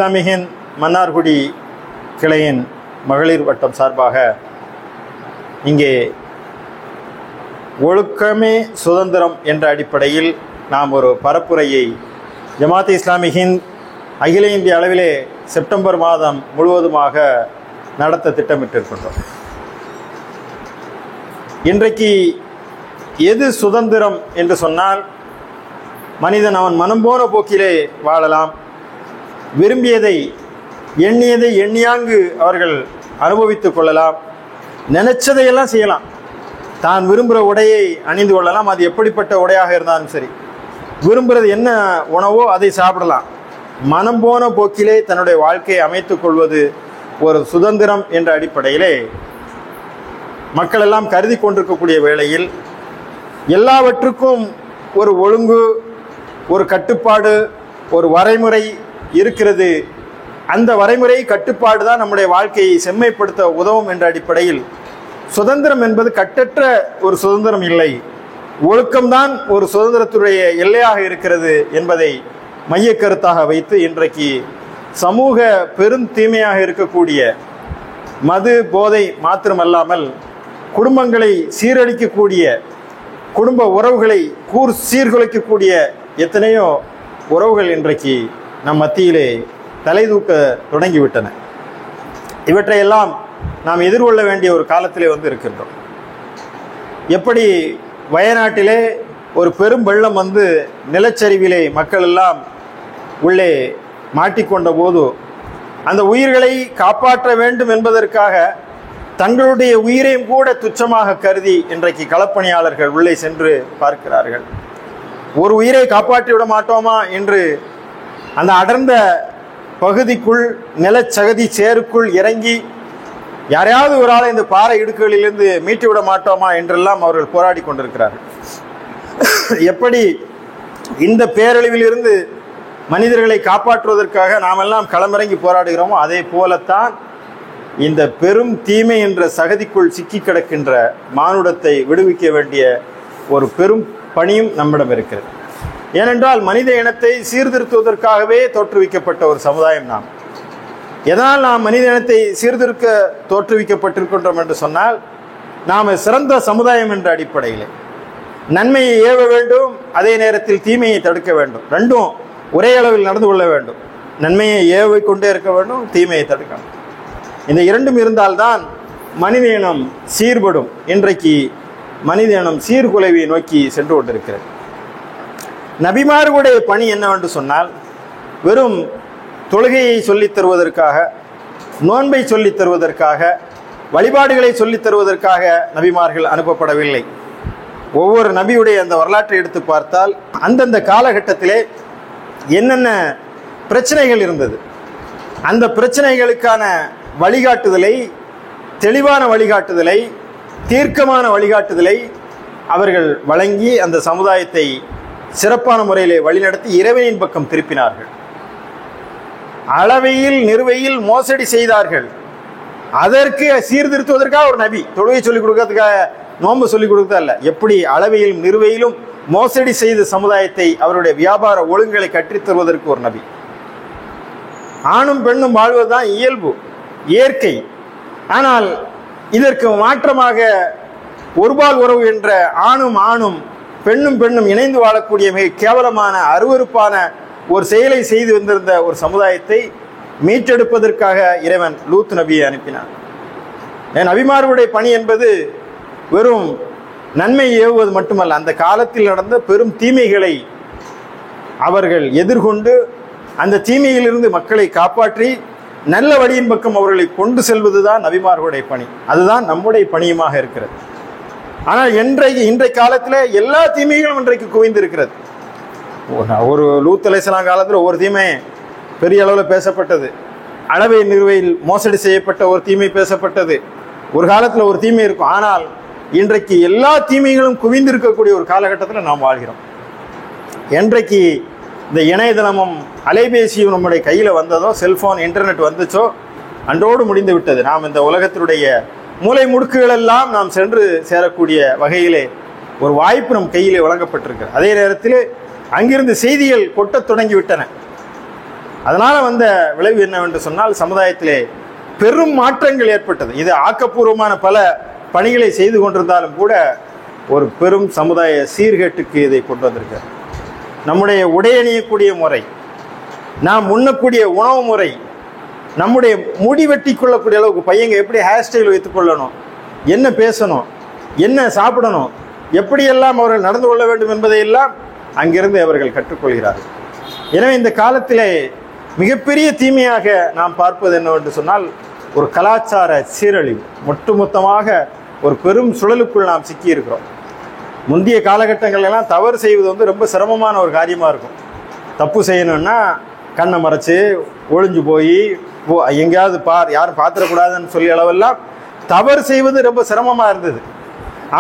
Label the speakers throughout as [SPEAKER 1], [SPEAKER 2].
[SPEAKER 1] இஸ்லாமியின் மன்னார்குடி கிளையின் மகளிர் வட்டம் சார்பாக இங்கே ஒழுக்கமே சுதந்திரம் என்ற அடிப்படையில் நாம் ஒரு பரப்புரையை ஜமாத் இஸ்லாமியின் அகில இந்திய அளவிலே செப்டம்பர் மாதம் முழுவதுமாக நடத்த திட்டமிட்டிருக்கின்றோம். இன்றைக்கு எது சுதந்திரம் என்று சொன்னால், மனிதன் அவன் மனம் போன போக்கிலே வாழலாம், விரும்பியதை எண்ணியதை எண்ணியாங்கு அவர்கள் அனுபவித்துக் கொள்ளலாம், நினைச்சதையெல்லாம் செய்யலாம், தான் விரும்புகிற உடையை அணிந்து கொள்ளலாம், அது எப்படிப்பட்ட உடையாக இருந்தாலும் சரி, விரும்புகிறது என்ன உணவோ அதை சாப்பிடலாம், மனம் போன போக்கிலே தன்னுடைய வாழ்க்கையை அமைத்துக் கொள்வது ஒரு சுதந்திரம் என்ற அடிப்படையிலே மக்கள் எல்லாம் கருதி கொண்டிருக்கக்கூடிய வேளையில் எல்லாவற்றுக்கும் ஒரு ஒழுங்கு, ஒரு கட்டுப்பாடு, ஒரு வரைமுறை இருக்கிறது. அந்த வரைமுறை கட்டுப்பாடு தான் நம்முடைய வாழ்க்கையை செம்மைப்படுத்த உதவும் என்ற அடிப்படையில் சுதந்திரம் என்பது கட்டற்ற ஒரு சுதந்திரம் இல்லை, ஒழுக்கம்தான் ஒரு சுதந்திரத்துடைய எல்லையாக இருக்கிறது என்பதை மைய கருத்தாக வைத்து இன்றைக்கு சமூக பெரும் தீமையாக இருக்கக்கூடிய மது போதை மாத்திரமல்லாமல் குடும்பங்களை சீரழிக்கக்கூடிய, குடும்ப உறவுகளை சீர்குலைக்கக்கூடிய எத்தனையோ உறவுகள் இன்றைக்கு நம் மத்தியிலே தலை தூக்க தொடங்கிவிட்டன. இவற்றையெல்லாம் நாம் எதிர்கொள்ள வேண்டிய ஒரு காலத்திலே இருக்கின்றோம். எப்படி வயநாட்டிலே ஒரு பெரும் வெள்ளம் நிலச்சரிவிலே மக்கள் எல்லாம் உள்ளே மாட்டிக்கொண்ட போது அந்த உயிர்களை காப்பாற்ற வேண்டும் என்பதற்காக தங்களுடைய உயிரையும் கூட துச்சமாக கருதி இன்றைக்கு களப்பணியாளர்கள் உள்ளே சென்று பார்க்கிறார்கள். ஒரு உயிரை காப்பாற்றி விட மாட்டோமா என்று அந்த அடர்ந்த பகுதிக்குள் நிலச்சகதி சேருக்குள் இறங்கி யாரையாவது ஒரு ஆளை இந்த பாறை இடுக்குகளிலிருந்து மீட்டு விட மாட்டோமா என்றெல்லாம் அவர்கள் போராடி கொண்டிருக்கிறார்கள். எப்படி இந்த பேரழிவில் இருந்து மனிதர்களை காப்பாற்றுவதற்காக நாம் எல்லாம் களமிறங்கி போராடுகிறோமோ அதே போலத்தான் இந்த பெரும் தீமை என்ற சகதிக்குள் சிக்கி கிடக்கின்ற மானுடத்தை விடுவிக்க வேண்டிய ஒரு பெரும் பணியும் நம்மிடம் இருக்கிறது. ஏனென்றால் மனித இனத்தை சீர்திருத்துவதற்காகவே தோற்றுவிக்கப்பட்ட ஒரு சமுதாயம் நாம். எதனால் நாம் மனித இனத்தை சீர்திருக்க தோற்றுவிக்கப்பட்டிருக்கின்றோம் என்று சொன்னால், நாம் சிறந்த சமுதாயம் என்ற அடிப்படையில் நன்மையை ஏவ வேண்டும், அதே நேரத்தில் தீமையை தடுக்க வேண்டும். ரெண்டும் ஒரே அளவில் நடந்து கொள்ள வேண்டும். நன்மையை ஏவை கொண்டே இருக்க வேண்டும், தீமையை தடுக்கணும். இந்த இரண்டும் இருந்தால்தான் மனித இனம் சீர்படும். இன்றைக்கு மனித இனம் சீர்குலைவை நோக்கி சென்று கொண்டிருக்கிறது. நபிமார்களுடைய பணி என்னவென்று சொன்னால், வெறும் தொழுகையை சொல்லித் தருவதற்காக, நோன்பை சொல்லித் தருவதற்காக, வழிபாடுகளை சொல்லித் தருவதற்காக நபிமார்கள் அனுப்பப்படவில்லை. ஒவ்வொரு நபியுடைய அந்த வரலாற்றை எடுத்து பார்த்தால் அந்தந்த காலகட்டத்திலே என்னென்ன பிரச்சனைகள் இருந்தது, அந்த பிரச்சனைகளுக்கான வழிகாட்டுதலை, தெளிவான வழிகாட்டுதலை, தீர்க்கமான வழிகாட்டுதலை அவர்கள் வழங்கி அந்த சமுதாயத்தை சிறப்பான முறையிலே வழிநடத்தி இறைவனின் பக்கம் திருப்பினார்கள். அளவையில் நிறுவையில் மோசடி செய்தார்கள். அதற்கு சீர்திருத்துவதற்காக ஒரு நபி, தொழுகை சொல்லிக் கொடுக்கறதுக்காக, நோன்பு சொல்லிக் கொடுக்கறது அல்ல, எப்படி அளவையிலும் நிறுவையிலும் மோசடி செய்த சமுதாயத்தை அவருடைய வியாபார ஒழுங்குகளை கற்றுத் தருவதற்கு ஒரு நபி. ஆணும் பெண்ணும் வாழ்வதுதான் இயல்பு, இயற்கை. ஆனால் இதற்கு மாற்றமாக ஒருபால் உறவு என்ற ஆணும் பெண்ணும் இணைந்து வாழக்கூடிய மிக கேவலமான அருவருப்பான ஒரு செயலை செய்து வந்திருந்த ஒரு சமுதாயத்தை மீட்டெடுப்பதற்காக இறைவன் லூத் நபியை அனுப்பினார். நபிமார்களுடைய பணி என்பது வெறும் நன்மை ஏவுவது மட்டுமல்ல, அந்த காலத்தில் நடந்த பெரும் தீமைகளை அவர்கள் எதிர்கொண்டு அந்த தீமையிலிருந்து மக்களை காப்பாற்றி நல்ல வழியின் பக்கம் அவர்களை கொண்டு செல்வதுதான் நபிமார்களுடைய பணி. அதுதான் நம்முடைய பணியுமாக இருக்கிறது. ஆனால் இன்றைய காலத்தில் எல்லா தீமைகளும் இன்றைக்கு குவிந்திருக்கிறது. ஒரு லூத் அலைஹிஸ்ஸலாம் காலத்தில் ஒரு தீமை பெரிய அளவில் பேசப்பட்டது, அளவை நிறுவையில் மோசடி செய்யப்பட்ட ஒரு தீமை பேசப்பட்டது, ஒரு காலத்தில் ஒரு தீமை இருக்கும். ஆனால் இன்றைக்கு எல்லா தீமைகளும் குவிந்திருக்கக்கூடிய ஒரு காலகட்டத்தில் நாம் வாழ்கிறோம். என்றைக்கு இந்த இணையதளமும் அலைபேசியும் நம்முடைய கையில் வந்ததோ, செல்போன் இன்டர்நெட் வந்துச்சோ, அன்றோடு முடிந்து விட்டது. நாம் இந்த உலகத்தினுடைய மூலை முடுக்குகளெல்லாம் நாம் சென்று சேரக்கூடிய வகையிலே ஒரு வாய்ப்பு நம் கையிலே வழங்கப்பட்டிருக்கிறது. அதே நேரத்தில் அங்கிருந்து செய்திகள் கொட்டத் தொடங்கிவிட்டன. அதனால் வந்த விளைவு என்னவென்று சொன்னால் சமுதாயத்திலே பெரும் மாற்றங்கள் ஏற்பட்டது. இது ஆக்கப்பூர்வமான பல பணிகளை செய்து கொண்டிருந்தாலும் கூட ஒரு பெரும் சமுதாய சீர்கேட்டுக்கு இதை கொண்டு வந்திருக்க. நம்முடைய உடை அணியக்கூடிய முறை, நாம் உண்ணக்கூடிய உணவு முறை, நம்முடைய முடி வெட்டி கொள்ளக்கூடிய அளவுக்கு பையங்க எப்படி ஹேர் ஸ்டைல் வைத்துக் கொள்ளணும், என்ன பேசணும், என்ன சாப்பிடணும், எப்படியெல்லாம் அவர்கள் நடந்து கொள்ள வேண்டும் என்பதையெல்லாம் அங்கிருந்து அவர்கள் கற்றுக்கொள்கிறார்கள். எனவே இந்த காலத்திலே மிகப்பெரிய தீமையாக நாம் பார்ப்பது என்னவென்று சொன்னால் ஒரு கலாச்சார சீரழிவு. ஒட்டுமொத்தமாக ஒரு பெரும் சுழலுக்குள் நாம் சிக்கியிருக்கிறோம். முந்தைய காலகட்டங்களெல்லாம் தவறு செய்வது ரொம்ப சிரமமான ஒரு காரியமாக இருக்கும். தப்பு செய்யணும்னா கண்ணை மறைச்சு ஒளிஞ்சு போய் எங்கேயாவது யாரும் பார்த்துடக்கூடாதுன்னு சொல்லி அளவெல்லாம் தவறு செய்வது ரொம்ப சிரமமாக இருந்தது.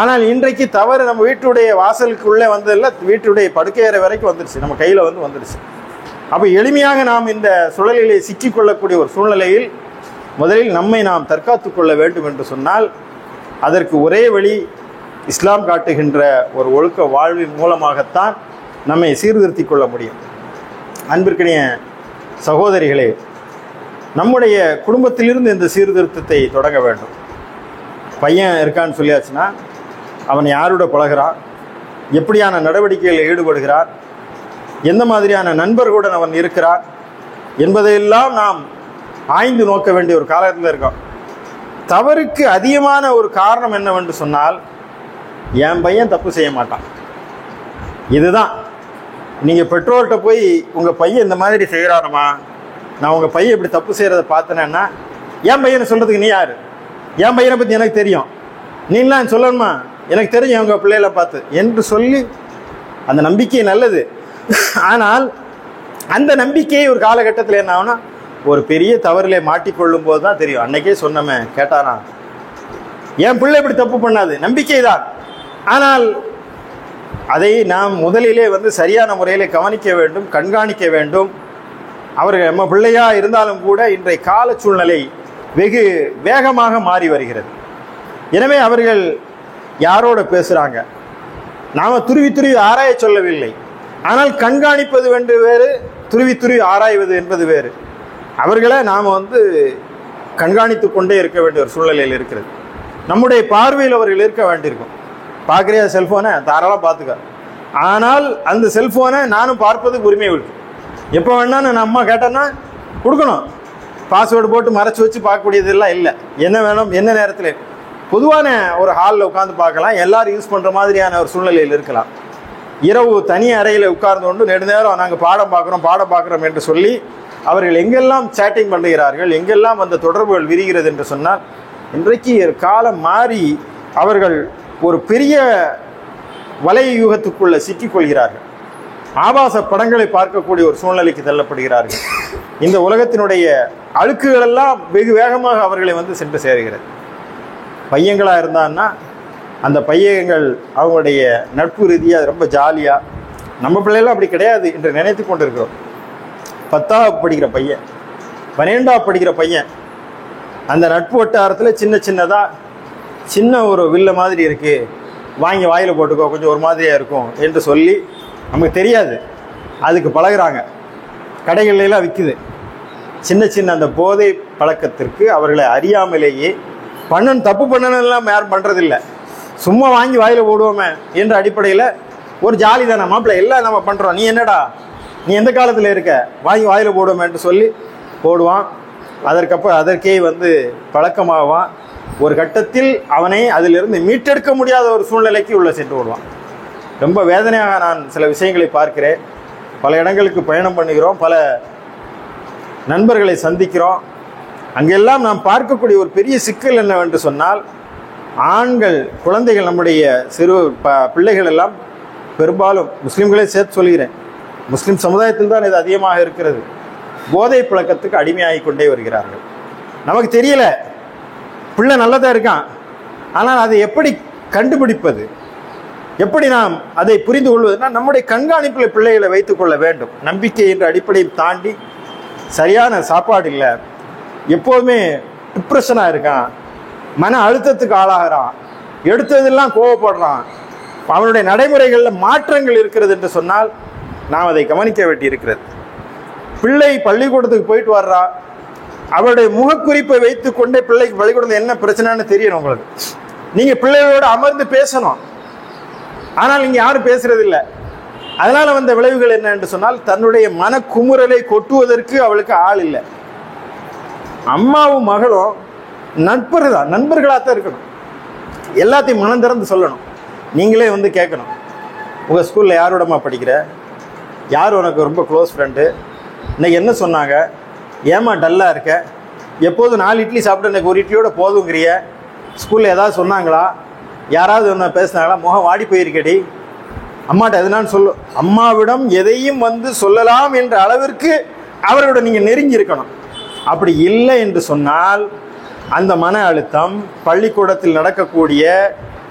[SPEAKER 1] ஆனால் இன்றைக்கு தவறு நம்ம வீட்டுடைய வாசலுக்குள்ளே வந்ததில்லை, வீட்டுடைய படுக்கையறை வரைக்கும் வந்துடுச்சு, நம்ம கையில் வந்துடுச்சு. அப்போ எளிமையாக நாம் இந்த சுழலிலே சிக்கிக்கொள்ளக்கூடிய ஒரு சூழ்நிலையில் முதலில் நம்மை நாம் தற்காத்து கொள்ள வேண்டும் என்று சொன்னால் அதற்கு ஒரே வழி இஸ்லாம் காட்டுகின்ற ஒரு ஒழுக்க வாழ்வின் மூலமாகத்தான் நம்மை சீர்திருத்தி கொள்ள முடியும். அன்பிற்கினிய சகோதரிகளே, நம்முடைய குடும்பத்திலிருந்து இந்த சீர்திருத்தத்தை தொடங்க வேண்டும். பையன் இருக்கான்னு சொல்லியாச்சுன்னா அவன் யாரோட பழகிறான், எப்படியான நடவடிக்கைகளில் ஈடுபடுகிறான், எந்த மாதிரியான நண்பர்களுடன் அவன் இருக்கிறான் என்பதையெல்லாம் நாம் ஆய்ந்து நோக்க வேண்டிய ஒரு காலத்தில் இருக்கோம். தவறுக்கு அதிகமான ஒரு காரணம் என்னவென்று சொன்னால் என் பையன் தப்பு செய்ய மாட்டான். இதுதான். நீங்கள் பெற்றோர்கிட்ட போய் உங்கள் பையன் இந்த மாதிரி செய்கிறானம்மா, நான் உங்கள் பையன் இப்படி தப்பு செய்கிறத பார்த்தனேன்னா என் பையனை சொல்கிறதுக்கு நீ யார்? என் பையனை பற்றி எனக்கு தெரியும், நீலாம் சொல்லணுமா, எனக்கு தெரியும் உங்கள் பிள்ளைகளை பார்த்து என்று சொல்லி அந்த நம்பிக்கை நல்லது. ஆனால் அந்த நம்பிக்கையை ஒரு காலகட்டத்தில் என்ன ஆகுனா ஒரு பெரிய தவறிலே மாட்டிக்கொள்ளும் போது தான் தெரியும். அன்னைக்கே சொன்னமே கேட்டானா, என் பிள்ளை இப்படி தப்பு பண்ணாது, நம்பிக்கை தான். ஆனால் அதை நாம் முதலிலே சரியான முறையிலே கவனிக்க வேண்டும், கண்காணிக்க வேண்டும். அவர்கள் நம்ம பிள்ளையா இருந்தாலும் கூட இன்றைய கால சூழ்நிலை வெகு வேகமாக மாறி வருகிறது. எனவே அவர்கள் யாரோட பேசுகிறாங்க, நாம் துருவி துருவி ஆராய சொல்லவில்லை. ஆனால் கண்காணிப்பது என்று வேறு, துருவி துருவி ஆராய்வது என்பது வேறு. அவர்களை நாம் கண்காணித்து கொண்டே இருக்க வேண்டிய ஒரு சூழ்நிலையில் இருக்கிறது. நம்முடைய பார்வையில் அவர்கள் இருக்க வேண்டியிருக்கும். பார்க்குறியா செல்ஃபோனை, தாராளமாக பார்த்துக்க. ஆனால் அந்த செல்ஃபோனை நானும் பார்ப்பதுக்கு உரிமை இருக்கு. எப்போ வேணாலும் நான் அம்மா கேட்டேன்னா கொடுக்கணும். பாஸ்வேர்டு போட்டு மறைச்சி வச்சு பார்க்கக்கூடியதெல்லாம் இல்லை. என்ன வேணும், என்ன நேரத்தில் பொதுவான ஒரு ஹாலில் உட்காந்து பார்க்கலாம், எல்லோரும் யூஸ் பண்ணுற மாதிரியான ஒரு சூழ்நிலையில் இருக்கலாம். இரவு தனி அறையில் உட்கார்ந்து கொண்டு நெடுநேரம் நாங்கள் பாடம் பார்க்குறோம் என்று சொல்லி அவர்கள் எங்கெல்லாம் சேட்டிங் பண்ணுகிறார்கள், எங்கெல்லாம் அந்த தொடர்புகள் விரிகிறது என்று சொன்னால் இன்றைக்கு காலம் மாறி அவர்கள் ஒரு பெரிய வலை யூகத்துக்குள்ளே சிக்கிக்கொள்கிறார்கள். ஆபாச படங்களை பார்க்கக்கூடிய ஒரு சூழ்நிலைக்கு தள்ளப்படுகிறார்கள். இந்த உலகத்தினுடைய அழுக்குகளெல்லாம் வெகு வேகமாக அவர்களை சென்று சேருகிறது. பையங்களாக இருந்தான்னா அந்த பையங்கள் அவங்களுடைய நட்பு ரீதியாக ரொம்ப ஜாலியாக, நம்ம பிள்ளைலாம் அப்படி கிடையாது என்று நினைத்து கொண்டு இருக்கிறோம். 10ஆவது படிக்கிற பையன், 12ஆவது படிக்கிற பையன், அந்த நட்பு வட்டாரத்தில் சின்ன ஒரு வில்ல மாதிரி இருக்குது, வாங்கி வாயில் போட்டுக்கோ, கொஞ்சம் ஒரு மாதிரியாக இருக்கும் என்று சொல்லி நமக்கு தெரியாது, அதுக்கு பழகிறாங்க. கடைகள்லாம் விற்குது. சின்ன அந்த போதை பழக்கத்திற்கு அவர்களை அறியாமலேயே தப்பு பண்ணலாம் யாரும் பண்ணுறதில்லை, சும்மா வாங்கி வாயில் போடுவோமே என்ற அடிப்படையில் ஒரு ஜாலி தானே மாப்பிள்ளை, எல்லாம் நம்ம பண்ணுறோம், நீ என்னடா, நீ எந்த காலத்தில் இருக்க, வாங்கி வாயில் போடுவோமே என்று சொல்லி போடுவான். அதற்கே பழக்கமாவான். ஒரு கட்டத்தில் அவனை அதிலிருந்து மீட்டெடுக்க முடியாத ஒரு சூழ்நிலைக்கு உள்ள சென்று விடுவான். ரொம்ப வேதனையாக நான் சில விஷயங்களை பார்க்கிறேன். பல இடங்களுக்கு பயணம் பண்ணுகிறோம், பல நண்பர்களை சந்திக்கிறோம். அங்கெல்லாம் நாம் பார்க்கக்கூடிய ஒரு பெரிய சிக்கல் என்னவென்று சொன்னால், ஆண்கள் குழந்தைகள், நம்முடைய சிறு பிள்ளைகள் எல்லாம் பெரும்பாலும் முஸ்லீம்களே சேர்த்து சொல்கிறேன், முஸ்லீம் சமுதாயத்தில் தான் இது அதிகமாக இருக்கிறது, போதை பழக்கத்துக்கு அடிமையாகி கொண்டே வருகிறார்கள். நமக்கு தெரியல, பிள்ளை நல்லதாக இருக்கான், ஆனால் அதை எப்படி கண்டுபிடிப்பது, எப்படி நாம் அதை புரிந்து கொள்வதுன்னா நம்முடைய கண்காணிப்பில் பிள்ளைகளை வைத்துக் கொள்ள வேண்டும். நம்பிக்கை என்ற அடிப்படையை தாண்டி சரியான சாப்பாடு இல்லை, எப்போதுமே டிப்ரெஷனாக இருக்கான், மன அழுத்தத்துக்கு ஆளாகிறான், எடுத்ததெல்லாம் கோவப்படுறான், அவனுடைய நடைமுறைகளில் மாற்றங்கள் இருக்கிறது என்று சொன்னால் நாம் அதை கவனிக்க வேண்டி இருக்கிறது. பிள்ளை பள்ளிக்கூடத்துக்கு போயிட்டு வர்றா, அவருடைய முகக்குறிப்பை வைத்து கொண்டே பிள்ளைக்கு பள்ளிக்கூடத்தில் என்ன பிரச்சனைன்னு தெரியணும் உங்களுக்கு. நீங்க பிள்ளைகளோட அமர்ந்து பேசணும், ஆனால் நீங்க யாரும் பேசுறது இல்லை. அதனால வந்த விளைவுகள் என்ன என்று சொன்னால், தன்னுடைய மன குமுறலை கொட்டுவதற்கு அவளுக்கு ஆள் இல்லை. அம்மாவும் மகளும் நண்பர்களாகத்தான் இருக்கணும். எல்லாத்தையும் மனம் திறந்து சொல்லணும். நீங்களே வந்து கேட்கணும், உங்கள் ஸ்கூலில் யாரோடமா படிக்கிற, யார் உனக்கு ரொம்ப க்ளோஸ் ஃப்ரெண்டு, இன்னைக்கு என்ன சொன்னாங்க, ஏமா டல்லாக இருக்க, எப்போதும் 4 இட்லி சாப்பிட்டு எனக்கு 1 இட்லியோட போதுங்கிறிய, ஸ்கூலில் ஏதாவது சொன்னாங்களா, யாராவது ஒன்று பேசினாங்களா, முகம் வாடி போயிருக்கடி, அம்மாட்ட எதுனான்னு சொல்லு. அம்மாவிடம் எதையும் வந்து சொல்லலாம் என்ற அளவிற்கு அவரோட நீங்கள் நெருங்கி இருக்கணும். அப்படி இல்லை என்று சொன்னால் அந்த மன அழுத்தம், பள்ளிக்கூடத்தில் நடக்கக்கூடிய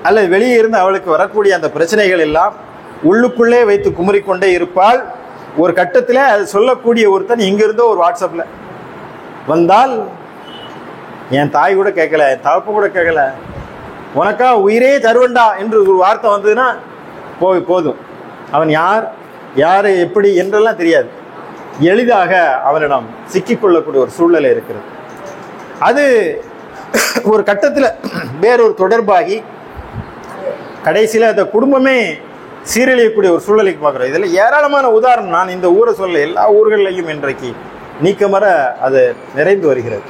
[SPEAKER 1] அல்லது வெளியே இருந்து அவளுக்கு வரக்கூடிய அந்த பிரச்சனைகள் எல்லாம் உள்ளுக்குள்ளே வைத்து குமரிக்கொண்டே இருப்பாள். ஒரு கட்டத்தில் அது சொல்லக்கூடிய ஒருத்தன் இங்கிருந்தோ ஒரு வாட்ஸ்அப்பில் வந்தால், என் தாய் கூட கேட்கல, என் தகப்பன் கூட கேட்கல, உனக்கா உயிரே தருவண்டா என்று ஒரு வார்த்தை வந்ததுன்னா போதும், அவன் யார் எப்படி என்றெல்லாம் தெரியாது, எளிதாக அவனிடம் சிக்கிக்கொள்ளக்கூடிய ஒரு சூழ்நிலை இருக்கிறது. அது ஒரு கட்டத்தில் வேறொரு தொடர்பாகி கடைசியில் அந்த குடும்பமே சீரழியக்கூடிய ஒரு சூழ்நிலைக்கு பார்க்குறோம். இதில் ஏராளமான உதாரணம், நான் இந்த ஊரை சொல்ல, எல்லா ஊர்களையும் இன்றைக்கு நீக்கமர அது நிறைந்து வருகிறது.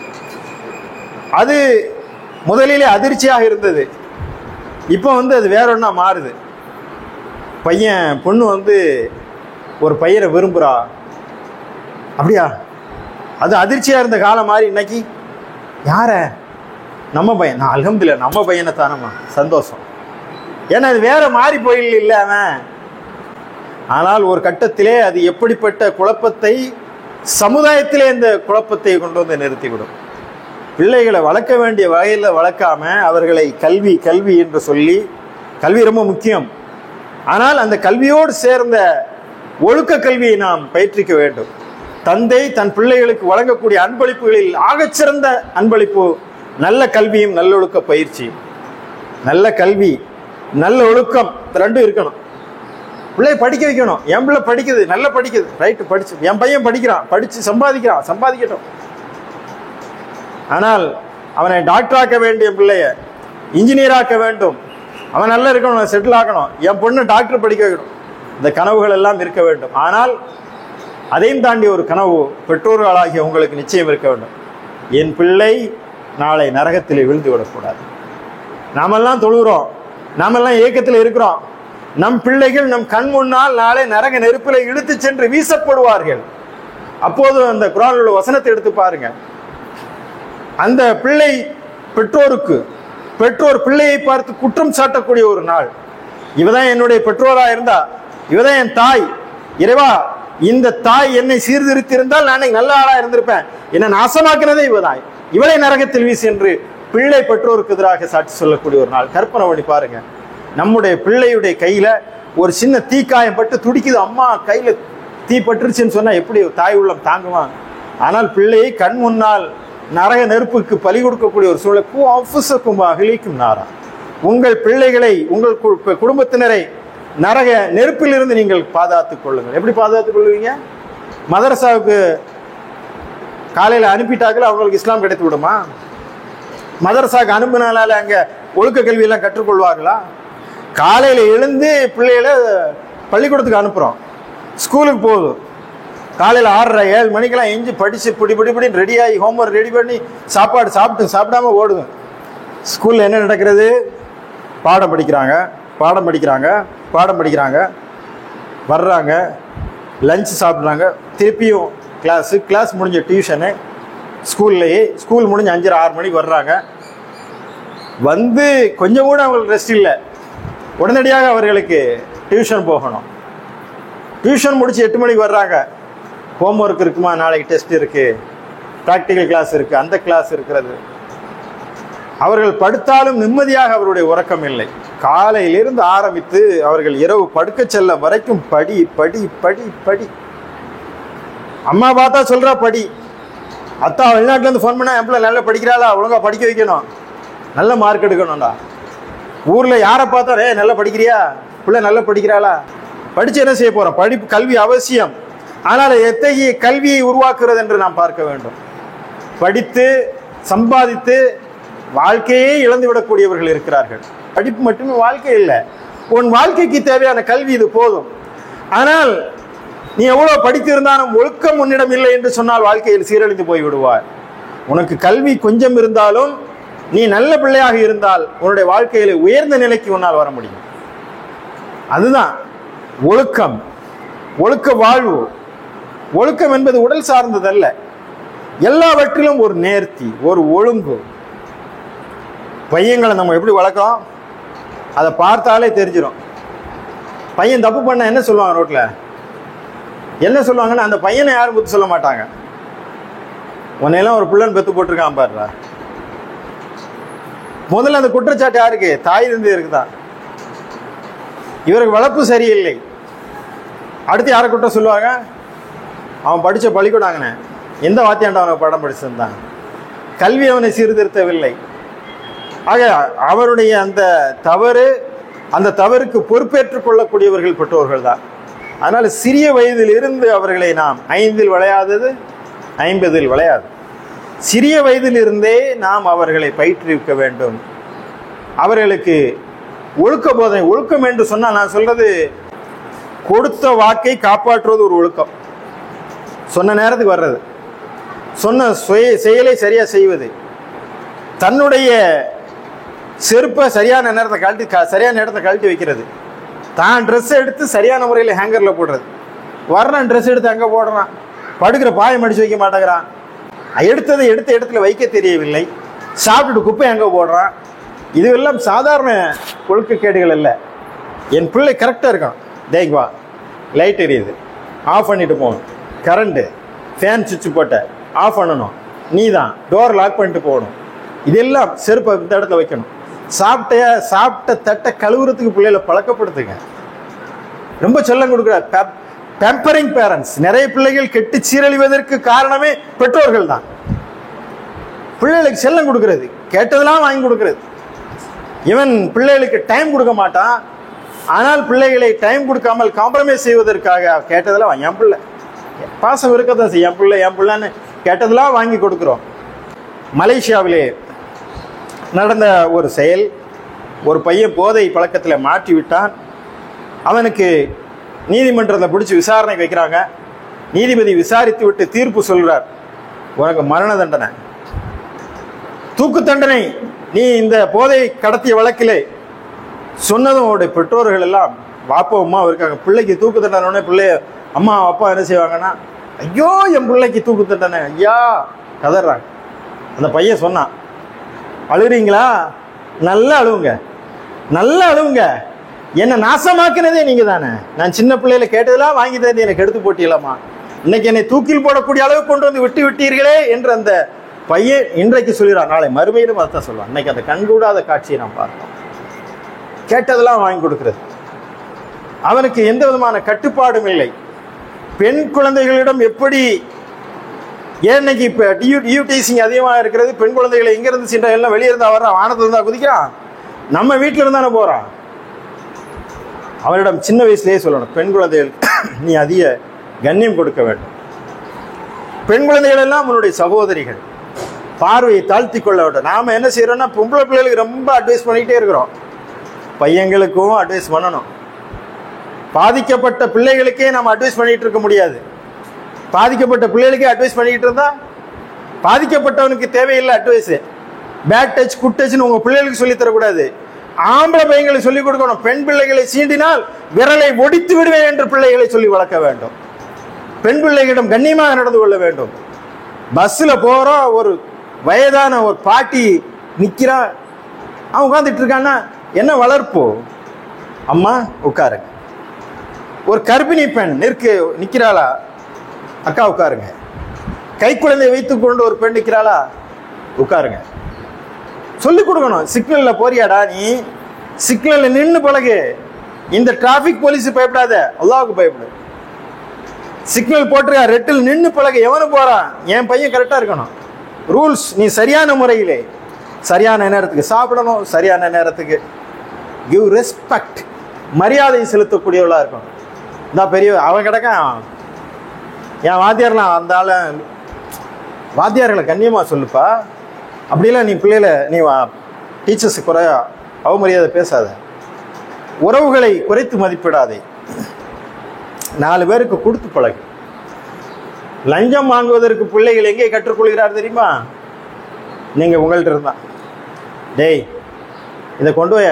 [SPEAKER 1] அது முதலிலே அதிர்ச்சியாக இருந்தது, இப்போ வந்து அது வேற ஒன்றா மாறுது. பொண்ணு வந்து ஒரு பையனை விரும்புகிறா, அப்படியா, அது அதிர்ச்சியாக இருந்த காலம் மாதிரி இன்னைக்கு யார, நம்ம பையன், நான் அல்ஹம்துலில்லாஹ் நம்ம பையனை தானம்மா, சந்தோஷம். ஏன்னா அது வேற மாறி போயிடல இல்லை அவன். ஆனால் ஒரு கட்டத்திலே அது எப்படிப்பட்ட குழப்பத்தை, சமுதாயத்திலே இந்த குழப்பத்தை கொண்டு வந்து நிறுத்திவிடும். பிள்ளைகளை வளர்க்க வேண்டிய வகையில் வளர்க்காம அவர்களை கல்வி கல்வி என்று சொல்லி, கல்வி ரொம்ப முக்கியம், ஆனால் அந்த கல்வியோடு சேர்ந்த ஒழுக்க கல்வியை நாம் பயிற்றுவிக்க வேண்டும். தந்தை தன் பிள்ளைகளுக்கு வழங்கக்கூடிய அன்பளிப்புகளில் ஆகச்சிறந்த அன்பளிப்பு நல்ல கல்வியும் நல்லொழுக்க பயிற்சி. நல்ல கல்வி நல்ல ஒழுக்கம் ரெண்டும் இருக்கணும். பிள்ளை படிக்க வைக்கணும். என் பிள்ளை படிக்குது, நல்லா படிக்குது, ரைட்டு, படிச்சு என் பையன் படிக்கிறான், படிச்சு சம்பாதிக்கட்டும். ஆனால் அவனை டாக்டர் ஆக்க வேண்டிய பிள்ளைய இன்ஜினியர் ஆக்க வேண்டும், அவன் நல்லா இருக்கணும், செட்டில் ஆக்கணும், என் பொண்ணு டாக்டர் படிக்க வைக்கணும், இந்த கனவுகள் எல்லாம் இருக்க வேண்டும். ஆனால் அதையும் தாண்டி ஒரு கனவு பெற்றோர்களாகிய உங்களுக்கு நிச்சயம் இருக்க வேண்டும். என் பிள்ளை நாளை நரகத்தில் விழுந்து விடக்கூடாது. நாமெல்லாம் தொழுகிறோம், நாமெல்லாம் இயக்கத்தில் இருக்கிறோம், நம் பிள்ளைகள் நம் கண் முன்னால் நாளை நரக நெருப்பில் இழுத்து சென்று வீசப்படுவார்கள். அப்போது அந்த குர்ஆனில் உள்ள வசனத்தை எடுத்து பாருங்க. அந்த பிள்ளை பெற்றோர் பிள்ளையை பார்த்து குற்றம் சாட்டக்கூடிய ஒரு நாள். இவதான் என்னுடைய பெற்றோரா இருந்தா, இவதான் என் தாய், இறைவா இந்த தாய் என்னை சீர்திருத்திருந்தால் நான் நல்ல ஆளா இருந்திருப்பேன், என்னை நாசமாக்கினதே இவதாய், இவளை நரகத்தில் வீசி என்று பிள்ளை பெற்றோருக்கு எதிராக சாட்சி சொல்லக்கூடிய ஒரு நாள். கற்பனை பண்ணி பாருங்க, நம்முடைய பிள்ளையுடைய கையில ஒரு சின்ன தீக்காயம் பட்டு துடிக்குது, அம்மா கையில தீ பட்டுருச்சுன்னு சொன்னா எப்படி தாய் உள்ளம் தாங்குவான்? ஆனால் பிள்ளையை கண் முன்னால் நரக நெருப்புக்கு பலி கொடுக்கக்கூடிய ஒரு சூழல் அகிலிக்கும் நாரா. உங்கள் பிள்ளைகளை, உங்கள் குடும்பத்தினரை நரக நெருப்பிலிருந்து நீங்கள் பாதுகாத்துக் கொள்ளுங்கள். எப்படி பாதுகாத்துக் கொள்வீங்க? மதரசாவுக்கு காலையில் அனுப்பிட்டாக்கள் அவங்களுக்கு இஸ்லாம் கிடைத்து விடுமா? மதரசாவுக்கு அனுப்பினால அங்க ஒழுக்க கல்வியெல்லாம் கற்றுக்கொள்வார்களா? காலையில் எழுந்து பிள்ளைகளை பள்ளிக்கூடத்துக்கு அனுப்புகிறோம், ஸ்கூலுக்கு போகுது, காலையில் 6:30 7 மணிக்கெல்லாம் எஞ்சி படித்து பிடின்னு ரெடியாகி ஹோம்ஒர்க் ரெடி பண்ணி சாப்பாடு சாப்பிடாம ஓடுங்க. ஸ்கூலில் என்ன நடக்கிறது? பாடம் படிக்கிறாங்க, வர்றாங்க, லஞ்சு சாப்பிட்றாங்க, திருப்பியும் கிளாஸ் முடிஞ்ச டியூஷனு, ஸ்கூல் முடிஞ்சு 5:30 6 மணிக்கு வர்றாங்க. வந்து கொஞ்சம் கூட அவங்களுக்கு ரெஸ்ட் இல்லை, உடனடியாக அவர்களுக்கு டியூஷன் போகணும். டியூஷன் முடிச்சு 8 மணிக்கு வர்றாங்க, ஹோம்ஒர்க் இருக்குமா, நாளைக்கு டெஸ்ட் இருக்குது, ப்ராக்டிக்கல் கிளாஸ் இருக்குது, அந்த கிளாஸ் இருக்கிறது. அவர்கள் படுத்தாலும் நிம்மதியாக அவருடைய உறக்கம் இல்லை. காலையிலிருந்து ஆரம்பித்து அவர்கள் இரவு படுக்க செல்ல வரைக்கும் படி படி படி படி. அம்மா பார்த்தா சொல்றா படி, அத்தா வெளிநாட்டிலேருந்து ஃபோன் பண்ணா என் பிள்ளை நல்லா படிக்கிறாளா, ஒழுங்கா படிக்க வைக்கணும், நல்ல மார்க் எடுக்கணும்டா. ஊரில் யாரை பார்த்தா நல்லா படிக்கிறியா, பிள்ளை நல்லா படிக்கிறாளா? படித்து என்ன செய்ய போகிறோம்? கல்வி அவசியம். ஆனால் எத்தகைய கல்வியை உருவாக்குறது என்று நாம் பார்க்க வேண்டும். படித்து சம்பாதித்து வாழ்க்கையே இழந்துவிடக்கூடியவர்கள் இருக்கிறார்கள். படிப்பு மட்டுமே வாழ்க்கை இல்லை. உன் வாழ்க்கைக்கு தேவையான கல்வி இது போதும். ஆனால் நீ எவ்வளவு படித்திருந்தாலும் ஒழுக்கம் உன்னிடம் இல்லை என்று சொன்னால் வாழ்க்கையில் சீரழிந்து போய் விடுவார். உனக்கு கல்வி கொஞ்சம் இருந்தாலும் நீ நல்ல பிள்ளையாக இருந்தால் உன்னுடைய வாழ்க்கையில உயர்ந்த நிலைக்கு உன்னால் வர முடியும். அதுதான் ஒழுக்கம், ஒழுக்க வாழ்வு. ஒழுக்கம் என்பது உடல் சார்ந்ததல்ல, எல்லாவற்றிலும் ஒரு நேர்த்தி, ஒரு ஒழுங்கு. பையங்களை நம்ம எப்படி வளர்க்கோம் அதை பார்த்தாலே தெரிஞ்சிடும். பையன் தப்பு பண்ண என்ன சொல்லுவாங்க, ரோட்ல என்ன சொல்லுவாங்கன்னா அந்த பையனை யாரும் புத்தி சொல்ல மாட்டாங்க. உன்னையெல்லாம் ஒரு பிள்ளைன்னு பெத்து போட்டிருக்கான் பாருடா. முதல்ல அந்த குற்றச்சாட்டு யாருக்கு? தாய் தந்தை இருக்குதான். இவருக்கு வளர்ப்பு சரியில்லை. அடுத்து யாரை குற்றம் சொல்லுவாங்க? அவன் படித்த பள்ளிக்கூடாங்கண்ணே, எந்த வாத்தியாண்ட அவனுக்கு படம் படிச்சிருந்தான், கல்வி அவனை சீர்திருத்தவில்லை. ஆக அவருடைய அந்த தவறுக்கு பொறுப்பேற்றுக் கொள்ளக்கூடியவர்கள் பெற்றோர்கள் தான். அதனால் சிறிய வயதில் இருந்து அவர்களை நாம் 5 விளையாதது 50 விளையாது. சிறிய வயதில் இருந்தே நாம் அவர்களை பயிற்றுவிக்க வேண்டும். அவர்களுக்கு ஒழுக்க போதனை. ஒழுக்கம் என்று சொன்னால் நான் சொல்றது கொடுத்த வாக்கை காப்பாற்றுவது ஒரு ஒழுக்கம். சொன்ன நேரத்துக்கு வர்றது, சொன்ன செயலை சரியா செய்வது, தன்னுடைய செருப்பை சரியான நேரத்தை கழட்டி வைக்கிறது, தான் ட்ரெஸ் எடுத்து சரியான முறையில் ஹேங்கரில் போடுறது, வர்றான் ட்ரெஸ் எடுத்து அங்கே போடுறான், படுக்கிற பாயம் அடிச்சு வைக்க மாட்டேங்கிறான், எடுத்ததை எடுத்த இடத்துல வைக்க தெரியவில்லை, சாப்பிட்டுட்டு குப்பை அங்கே போடுறான். இதுவெல்லாம் சாதாரண ஒழுக்கக்கேடுகள் அல்ல. என் பிள்ளை கரெக்டாக இருக்கான், தேங்க்வா லைட் எரியுது ஆஃப் பண்ணிட்டு போகணும், கரண்ட்டு ஃபேன் சுவிட்ச் போட்ட ஆஃப் பண்ணணும், நீ தான் டோர் லாக் பண்ணிட்டு போகணும், இதெல்லாம் செருப்பை இந்த இடத்துல வைக்கணும். சாப்பிட்ட தட்டை கழுவுறதுக்கு பிள்ளைகளை பழக்கப்படுத்துங்க. ரொம்ப செல்லம் கொடுக்குற பேம்பரிங் பேரண்ட்ஸ். நிறைய பிள்ளைகள் கெட்டு சீரழிவதற்கு காரணமே பெற்றோர்கள் தான். பிள்ளைகளுக்கு செல்லம் கொடுக்கறது, கேட்டதெல்லாம் வாங்கி கொடுக்கறது. இவன் பிள்ளைகளுக்கு டைம் கொடுக்க மாட்டான், ஆனால் பிள்ளைகளை டைம் கொடுக்காமல் காம்ப்ரமைஸ் செய்வதற்காக கேட்டதெல்லாம் என் பிள்ளை பாசம் இருக்கதான் செய்ய, என் பிள்ளைன்னு கேட்டதெல்லாம் வாங்கி கொடுக்குறோம். மலேசியாவிலே நடந்த ஒரு செயல், ஒரு பையன் போதை பழக்கத்தில் மாட்டி விட்டான். அவனுக்கு நீதிமன்றத்தில் பிடிச்சி விசாரணைக்கு வைக்கிறாங்க. நீதிபதி விசாரித்து விட்டு தீர்ப்பு சொல்கிறார், உனக்கு மரண தண்டனை, தூக்கு தண்டனை. நீ இந்த போதை கடத்திய வழக்கிலே சொன்னதும் அவருடைய பெற்றோர்கள் எல்லாம் வாப்பா அம்மா இருக்காங்க. பிள்ளைக்கு தூக்கு தண்டனை, பிள்ளைய அம்மா அப்பா என்ன செய்வாங்கன்னா, ஐயோ என் பிள்ளைக்கு தூக்கு தண்டனை ஐயா கதறாங்க. அந்த பையன் சொன்னான், அழுகிறீங்களா? நல்லா அழுவுங்க, நல்லா அழுவுங்க, என்னை நாசமாக்கினதே நீங்க தானே. நான் சின்ன பிள்ளையில கேட்டதெல்லாம் வாங்கி தந்து எனக்கு எடுத்து போட்டீங்களாமா, இன்னைக்கு என்னை தூக்கில் போடக்கூடிய அளவு கொண்டு வந்து விட்டீர்களே என்று அந்த பையன் இன்றைக்கு சொல்கிறான். நாளை மறுமையிலும் அதான் சொல்லுவான். இன்னைக்கு அந்த கண்கூடாத காட்சியை நாம் பார்த்தோம். கேட்டதெல்லாம் வாங்கி கொடுக்கிறது. அவனுக்கு எந்த விதமான கட்டுப்பாடும் இல்லை. பெண் குழந்தைகளிடம் எப்படி ஏன்னைக்கு இப்போ டியூட்டிசிங் அதிகமாக இருக்கிறது. பெண் குழந்தைகளை எங்கேருந்து சென்ற எல்லாம் வெளியே இருந்தால் வர்றான், வானத்தில் இருந்தால் குதிக்கிறான், நம்ம வீட்டில் இருந்தானே போகிறான். அவனிடம் சின்ன வயசுலேயே சொல்லணும், பெண் குழந்தைகள் நீ அதிக கண்ணியம் கொடுக்க வேண்டும். பெண் குழந்தைகள் எல்லாம் உன்னுடைய சகோதரிகள், பார்வையை தாழ்த்தி கொள்ள வேண்டும். நாம் என்ன செய்கிறோம்னா பொம்பளை பிள்ளைகளுக்கு ரொம்ப அட்வைஸ் பண்ணிக்கிட்டே இருக்கிறோம், பையங்களுக்கும் அட்வைஸ் பண்ணணும். பாதிக்கப்பட்ட பிள்ளைகளுக்கே நாம் அட்வைஸ் பண்ணிகிட்டு இருக்க முடியாது. பாதிக்கப்பட்ட பிள்ளைகளுக்கே அட்வைஸ் பண்ணிக்கிட்டு இருந்தா பாதிக்கப்பட்டவனுக்கு தேவையில்லை அட்வைஸு. பேட் டச் குட் டச்னு உங்கள் பிள்ளைகளுக்கு சொல்லித்தரக்கூடாது. ஆம்பளை பையங்களை சொல்லிக் கொடுக்கணும். பெண் பிள்ளைகளை சீண்டினால் விரலை ஒடித்து விடுவேன் என்று பிள்ளைகளை சொல்லி வளர்க்க வேண்டும். பெண் பிள்ளைகளிடம் கண்ணியமாக நடந்து கொள்ள வேண்டும். பஸ்ஸில் போகிறோம், ஒரு வயதான ஒரு பாட்டி நிற்கிறா, அவன் உட்காந்துட்டு இருக்கான்னா என்ன வளர்ப்போ, அம்மா உட்காருங்க. ஒரு கர்ப்பிணி பெண் நிற்கிறாளா, அக்கா உட்காருங்க. கை குழந்தையை வைத்துக் கொண்டு ஒரு பெண் நிற்கிறாளா, உட்காருங்க. சொல்லிக் கொடுக்கணும். சிக்னல்ல போறியாடா, நீ சிக்னல்ல நின்று பழகு. இந்த டிராபிக் போலீஸ் பயப்படாத, அல்லாஹ்வுக்கு பயப்படு. சிக்னல் போட்டிருக்கா, ரெட்டில் நின்று பழகு. எவனு போறான், என் பையன் கரெக்டா இருக்கணும். ரூல்ஸ் நீ சரியான முறையிலே சரியான நேரத்துக்கு சாப்பிடணும், சரியான நேரத்துக்கு கிவ் ரெஸ்பெக்ட், மரியாதை செலுத்தக்கூடியவளா இருக்கணும். இந்த பெரிய அவன் கிடக்கான் என் வாத்தியார்லாம் அந்த ஆள் வாத்தியார்களை கண்ணியமாக சொல்லுப்பா. அப்படிலாம் நீ பிள்ளைகளை நீ டீச்சர்ஸு குறையா அவமரியாதை பேசாத. உறவுகளை குறைத்து மதிப்பிடாதே. 4 பேருக்கு கொடுத்து பழகு. லஞ்சம் வாங்குவதற்கு பிள்ளைகள் எங்கே கற்றுக்கொள்கிறார் தெரியுமா? நீங்கள் உங்கள்கிட்ட இருந்தான். டேய் இதை கொண்டு போய்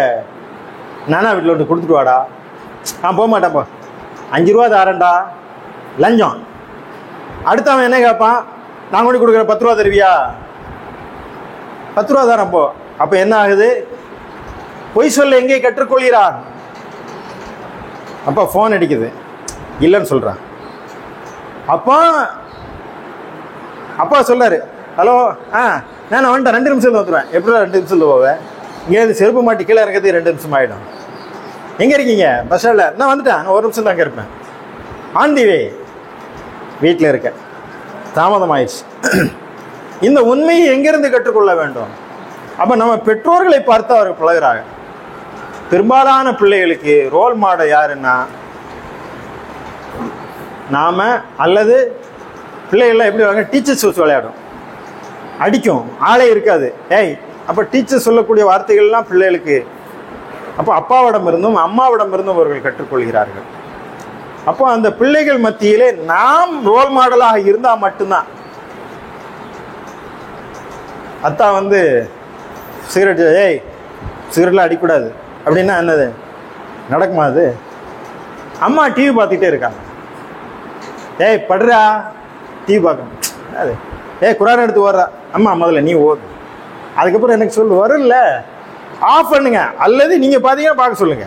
[SPEAKER 1] நானா வீட்டில் வந்து கொடுத்துட்டு வாடா. போக மாட்டேன்ப்பா. 5 ரூபா தாரண்டா லஞ்சம். அடுத்தவன் என்ன கேட்பான்? நான் கொண்டு கொடுக்குற 10 ரூபா தருவியா? 10 ரூபா தாரேன். அப்போ என்ன ஆகுது? பொய் சொல்ல எங்கே கற்றுக்கொள்கிறான்? அப்பா ஃபோன் அடிக்குது, இல்லைன்னு சொல்கிறான். அப்பா சொல்றாரு, ஹலோ நான் வந்துட்டேன், 2 நிமிஷத்தில் வந்துடுவேன். எப்படிதான் 2 நிமிஷத்தில் போவேன்? இங்கேருந்து செருப்பு மாட்டி கீழே இறங்கிறது 2 நிமிஷம் ஆகிடும். எங்கே இருக்கீங்க? பஸ் ஸ்டாண்டில். நான் வந்துட்டேன், நான் 1 நிமிஷம் தான் அங்கே இருப்பேன். ஆன் தி வே, வீட்டில் இருக்கேன், தாமதம் ஆயிடுச்சு. இந்த உண்மையை எங்கிருந்து கற்றுக்கொள்ள வேண்டும்? அப்போ நம்ம பெற்றோர்களை பார்த்து அவர்கள் பழகிறாங்க. பெரும்பாலான பிள்ளைகளுக்கு ரோல் மாடல் யாருன்னா நாம, அல்லது பிள்ளைகள்லாம் எப்படி வாங்க, டீச்சர்ஸ் வச்சு விளையாடும், அடிக்கும், ஆளே இருக்காது. அப்போ டீச்சர் சொல்லக்கூடிய வார்த்தைகள்லாம் பிள்ளைகளுக்கு அப்போ அப்பாவிடம் இருந்தும் அம்மாவிடம் இருந்தும் அவர்கள் கற்றுக்கொள்கிறார்கள். அப்போ அந்த பிள்ளைகள் மத்தியிலே நாம் ரோல் மாடலாக இருந்தால் மட்டும்தான். அத்தா வந்து சிகரெட், சிகரெட்லாம் அடிக்கூடாது அப்படின்னா என்னது நடக்குமா? அது அம்மா டிவி பார்த்துக்கிட்டே இருக்காங்க. படுறா, டிவி பார்க்கணும். அது குரான் எடுத்து ஓடுறா. அம்மா முதல்ல நீ ஓடு, அதுக்கப்புறம் எனக்கு சொல்லு, வரும்ல ஆஃப் பண்ணுங்க, அல்லது நீங்கள் பார்த்தீங்கன்னா பார்க்க சொல்லுங்க.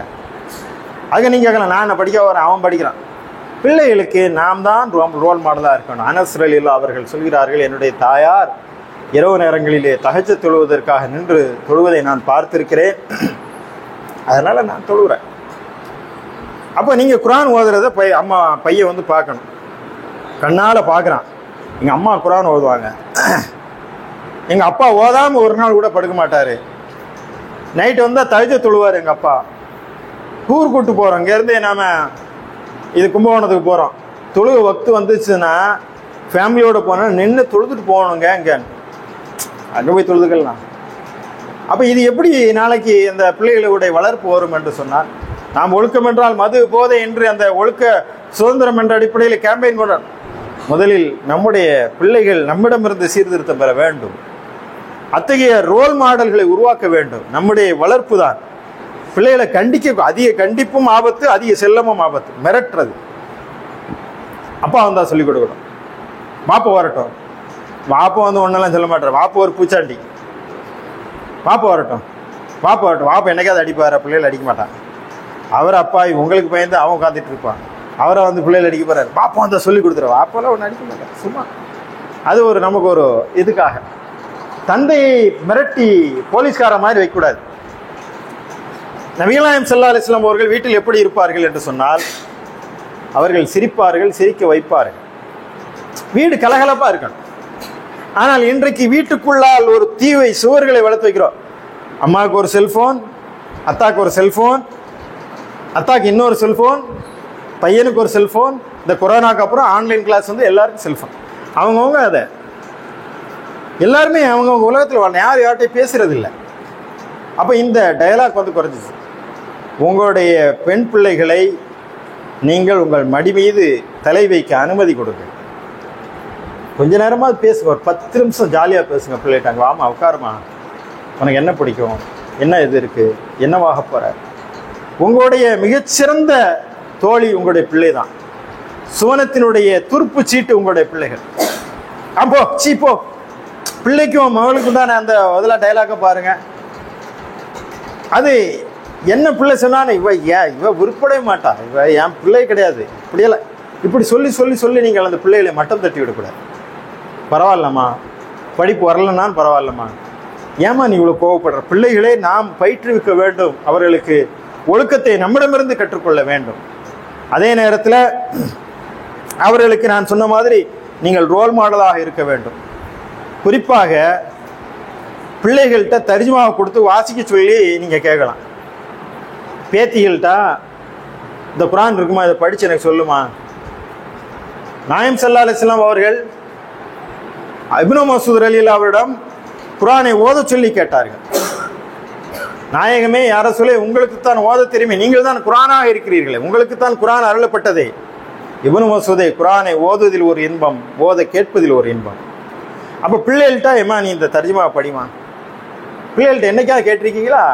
[SPEAKER 1] அதுக்கு நீங்கள் கேட்கலாம், நான் என்ன படிக்க வரேன், அவன் படிக்கிறான். பிள்ளைகளுக்கு நாம் தான் ரோல் மாடலாக இருக்கணும். அனஸ் ரலியல்லாஹு அவர்கள் சொல்கிறார்கள், என்னுடைய தாயார் இரவு நேரங்களிலே தஹஜ்ஜத் தொழுவதற்காக நின்று தொழுவதை நான் பார்த்திருக்கிறேன், அதனால் நான் தொழுகிறேன். அப்போ நீங்கள் குரான் ஓதுறத அம்மா பையன் வந்து பார்க்கணும், கண்ணால் பார்க்குறான். எங்கள் அம்மா குரான் ஓதுவாங்க, எங்கள் அப்பா ஓதாமல் ஒரு நாள் கூட படுக்க மாட்டார். நைட்டு வந்தால் தஹஜ்ஜத் தொழுவார் எங்கள் அப்பா. டூர் கூட்டு போகிறோம், இங்கேருந்து நாம் இது கும்பகோணத்துக்கு போகிறோம், தொழுக வக்து வந்துச்சுன்னா ஃபேமிலியோடு போனால் நின்று தொழுதுட்டு போகணுங்க, இங்கே அங்கே போய் தொழுதுக்கலாம். அப்போ இது எப்படி நாளைக்கு அந்த பிள்ளைகளுடைய வளர்ப்பு வரும் என்று சொன்னால், நாம் ஒழுக்கம் என்றால் மது போதை என்று அந்த ஒழுக்க சுதந்திரம் என்ற அடிப்படையில் கேம்பெயின் பண்ணுறோம். முதலில் நம்முடைய பிள்ளைகள் நம்மிடமிருந்து சீர்திருத்தம் பெற வேண்டும். அத்தகைய ரோல் மாடல்களை உருவாக்க வேண்டும். நம்முடைய வளர்ப்பு தான் பிள்ளைகளை கண்டிக்க. அதிக கண்டிப்பும் ஆபத்து, அதிக செல்லமும் ஆபத்து. மிரட்டுறது அப்பா வந்தா சொல்லிக் கொடுக்கணும். வாப்பா வரட்டும், வாப்பா வந்து ஒன்னெல்லாம் சொல்ல மாட்டார். வாப்பா ஒரு பூச்சாண்டி. வாப்பா வரட்டும், வாப்பா வரட்டும். வாப்பா என்னைக்காவது அடிப்பார், பிள்ளைகள் அடிக்க மாட்டான். அவர் அப்பா உங்களுக்கு பயந்து அவன் உட்காந்துட்டு இருப்பான். அவரை வந்து பிள்ளைகள் அடிக்க போறாரு. வாப்பா வந்தால் சொல்லி கொடுத்துரு. வாப்பாலாம் ஒன்று அடிக்க மாட்டார், சும்மா. அது ஒரு நமக்கு ஒரு இதுக்காக. தந்தையை மிரட்டி போலீஸ்கார மாதிரி வைக்கக்கூடாது. நபிகள் நாயகம் ஸல்லல்லாஹு அலைஹி வஸல்லம் அவர்கள் வீட்டில் எப்படி இருப்பார்கள் என்று சொன்னால், அவர்கள் சிரிப்பார்கள், சிரிக்க வைப்பார்கள். வீடு கலகலப்பாக இருக்கணும். ஆனால் இன்றைக்கு வீட்டுக்குள்ளால் ஒரு தீவை சுவர்களை வளர்த்து வைக்கிறோம். அம்மாவுக்கு ஒரு செல்ஃபோன், அத்தாவுக்கு ஒரு செல்ஃபோன், அத்தாவுக்கு இன்னொரு செல்ஃபோன், பையனுக்கு ஒரு செல்ஃபோன். இந்த கொரோனாக்கு அப்புறம் ஆன்லைன் கிளாஸ் வந்து எல்லாருக்கும் செல்ஃபோன். அவங்கவுங்க அதை எல்லாருமே அவங்கவுங்க உலகத்தில் வாழ, யார் யார்கிட்டையும் பேசுறது இல்லை. அப்போ இந்த டயலாக் வந்து குறைஞ்சிச்சு. உங்களுடைய பெண் பிள்ளைகளை நீங்கள் உங்கள் மடி மீது தலை வைக்க அனுமதி கொடுங்க. கொஞ்ச நேரமாக பேசுங்க, ஒரு 10 நிமிஷம் ஜாலியாக பேசுங்க பிள்ளைட்டாங்க. வாமா உட்காருமா, உனக்கு என்ன பிடிக்கும், என்ன இது இருக்குது, என்னவாக போகிற. உங்களுடைய மிகச்சிறந்த தோழி உங்களுடைய பிள்ளை தான். சுவனத்தினுடைய துருப்பு சீட்டு உங்களுடைய பிள்ளைகள். போ சீப்போ. பிள்ளைக்கும் மகளுக்கும் தான் அந்த அதெல்லாம் டைலாக பாருங்க. அது என்ன பிள்ளை சொன்னான்னு இவ உருப்படவே மாட்டா, இவ என் பிள்ளை கிடையாது, இப்படியெல்லாம் இப்படி சொல்லி சொல்லி சொல்லி நீங்கள் அந்த பிள்ளைகளை மட்டம் தட்டி விடக்கூடாது. பரவாயில்லம்மா, படிப்பு வரலன்னான்னு பரவாயில்லம்மா, ஏமா நீ இவ்வளோ கோவப்படுற. பிள்ளைகளை நாம் பயிற்றுவிக்க வேண்டும், அவர்களுக்கு ஒழுக்கத்தை நம்மிடமிருந்து கற்றுக்கொள்ள வேண்டும். அதே நேரத்தில் அவர்களுக்கு நான் சொன்ன மாதிரி நீங்கள் ரோல் மாடலாக இருக்க வேண்டும். குறிப்பாக பிள்ளைகள்கிட்ட தர்ஜுமாவை கொடுத்து வாசிக்க சொல்லி நீங்கள் கேட்கலாம். பேத்திகள்கிட்ட இந்த குரான் இருக்குமா, இதை படித்து எனக்கு சொல்லுமா, நாயம் ஸல்லல்லாஹு அலைஹி வஸல்லம் அவர்கள் இப்னு மஸ்ஊத் ரலியல்லாஹு அவரிடம் குர்ஆனை ஓத சொல்லி கேட்டார்கள். நாயகமே யார சொல்ல, உங்களுக்கு தான் ஓத தெரியுமே, நீங்கள் தான் குர்ஆனாக இருக்கிறீர்களே, உங்களுக்கு தான் குர்ஆன் அருளப்பட்டதே. இப்னு மஸ்ஊதே, குர்ஆனை ஓதுவதில் ஒரு இன்பம், ஓத கேட்பதில் ஒரு இன்பம். அப்போ பிள்ளைகள்கிட்ட ஏமா நீ இந்த தர்ஜுமா படிமா, பிள்ளைகள்கிட்ட என்னைக்காவது கேட்டிருக்கீங்களா?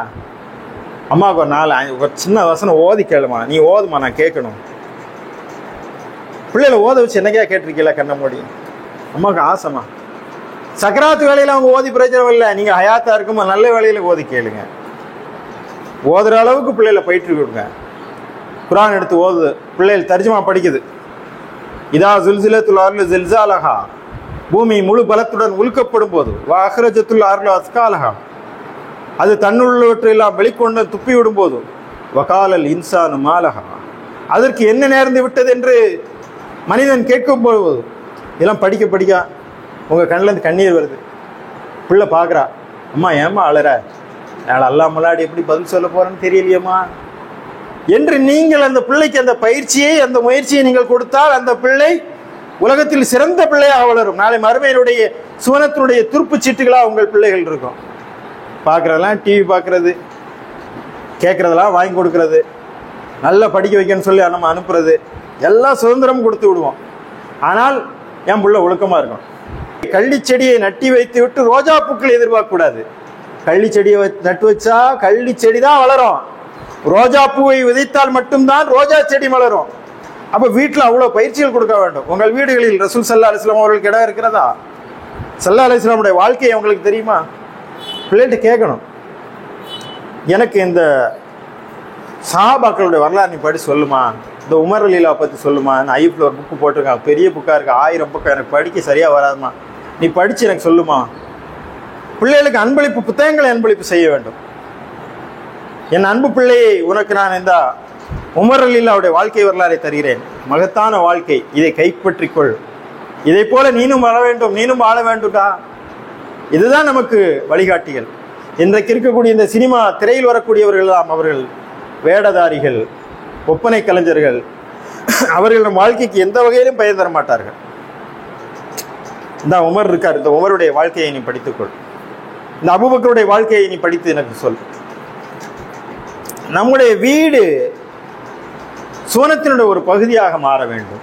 [SPEAKER 1] அம்மாவுக்கு ஒரு சின்ன வசனம் ஓதி கேளுமா, நீ ஓதுமா நான் கேட்கணும். பிள்ளைகளை ஓத வச்சு என்னைக்கா கேட்டிருக்கீங்களா? கண்ண மூடி. அம்மாவுக்கு ஆசைமா. சக்கராத்து வேலையில் அவங்க ஓதி பிரயோஜனம் இல்லை, நீங்கள் ஹயாத்தா இருக்குமா நல்ல வேலையில் ஓதி கேளுங்க. ஓதுற அளவுக்கு பிள்ளைகளை பயிற்று கொடுங்க. குர்ஆன் எடுத்து ஓது, பிள்ளைகள் தர்ஜுமா படிக்குது. இதா ஸுல்ஸிலத்துல் அர்து ஸில்ஸாலஹா, பூமி முழு பலத்துடன் உலுக்கப்படும் போது, வ அக்ரஜத்துல் அர்து அஸ்காலஹா, அது தன்னுள்ளவற்றையெல்லாம் வெளிக்கொண்டு துப்பி விடும் போது, வகாலல் இன்சானு மாலஹா, அதற்கு என்ன நேர்ந்து விட்டது என்று மனிதன் கேட்கும் போது, இதெல்லாம் படிக்க படிக்க உங்கள் கண்ணிலேருந்து கண்ணீர் வருது. பிள்ளை பார்க்குறா, அம்மா ஏம்மா அழற, அல்லா முன்னாடி எப்படி பதில் சொல்ல போகிறேன்னு தெரியலையம்மா என்று நீங்கள் அந்த பிள்ளைக்கு அந்த பயிற்சியை, அந்த முயற்சியை நீங்கள் கொடுத்தால் அந்த பிள்ளை உலகத்தில் சிறந்த பிள்ளையாக வளரும். நாளை மறுமையினுடைய சுவனத்தினுடைய துருப்பு சீட்டுகளாக உங்கள் பிள்ளைகள் இருக்கும். பார்க்குறதெல்லாம் டிவி பார்க்குறது, கேட்குறதெல்லாம் வாங்கி கொடுக்கறது, நல்லா படிக்க வைக்கணும்னு சொல்லி நம்ம அனுப்புறது, எல்லா சுதந்திரமும் கொடுத்து விடுவோம். ஆனால் என் பிள்ளை ஒழுக்கமாக இருக்கும். கள்ளி செடியை நட்டி வைத்து விட்டு ரோஜா பூக்கள் எதிர்பார்க்கக்கூடாது. கள்ளி செடியை நட்டு வச்சா கள்ளி செடி தான் வளரும். ரோஜா பூவை விதைத்தால் மட்டும்தான் ரோஜா செடி வளரும். அப்போ வீட்டில் அவ்வளோ பயிற்சிகள் கொடுக்க வேண்டும். உங்கள் வீடுகளில் ரசூல் ஸல்லல்லாஹு அலைஹி வஸல்லம் அவர்களுக்கு இடம் இருக்கிறதா? ஸல்லல்லாஹு அலைஹி வஸல்லமுடைய வாழ்க்கையை உங்களுக்கு தெரியுமா? பிள்ளைகிட்ட கேட்கணும். எனக்கு இந்த சஹாபாக்களுடைய வரலாறு நீ படி சொல்லுமா, இந்த உமர் ரலியல்லாஹு பற்றி சொல்லுமா, நான் ஐஃப்ல ஒரு புக்கு போட்டிருக்காங்க, பெரிய புக்காக இருக்குது, 1000 புக்கு, எனக்கு படிக்க சரியாக வராதுமா, நீ படித்து எனக்கு சொல்லுமா. பிள்ளைகளுக்கு அன்பளிப்பு, புத்தகங்களை அன்பளிப்பு செய்ய வேண்டும். என் அன்பு பிள்ளையை உனக்கு நான் இந்த உமர் ரலியல்லாஹுடைய வாழ்க்கை வரலாறை தருகிறேன், மகத்தான வாழ்க்கை, இதை கைப்பற்றிக்கொள், இதை போல நீனும் வர வேண்டும், நீனும் வாழ வேண்டும்டா. இதுதான் நமக்கு வழிகாட்டிகள். இன்றைக்கு இருக்கக்கூடிய இந்த சினிமா திரையில் வரக்கூடியவர்கள் எல்லாம் அவர்கள் வேடதாரிகள், ஒப்பனை கலைஞர்கள். அவர்கள் நம் வாழ்க்கைக்கு எந்த வகையிலும் பயன் தர மாட்டார்கள். இந்த உமர் இருக்கார், இந்த உமருடைய வாழ்க்கையை நீ படித்துக்கொள், இந்த அபூபக்கருடைய வாழ்க்கையை நீ படித்து எனக்கு சொல். நம்முடைய வீடு சுவனத்தினுடைய ஒரு பகுதியாக மாற வேண்டும்.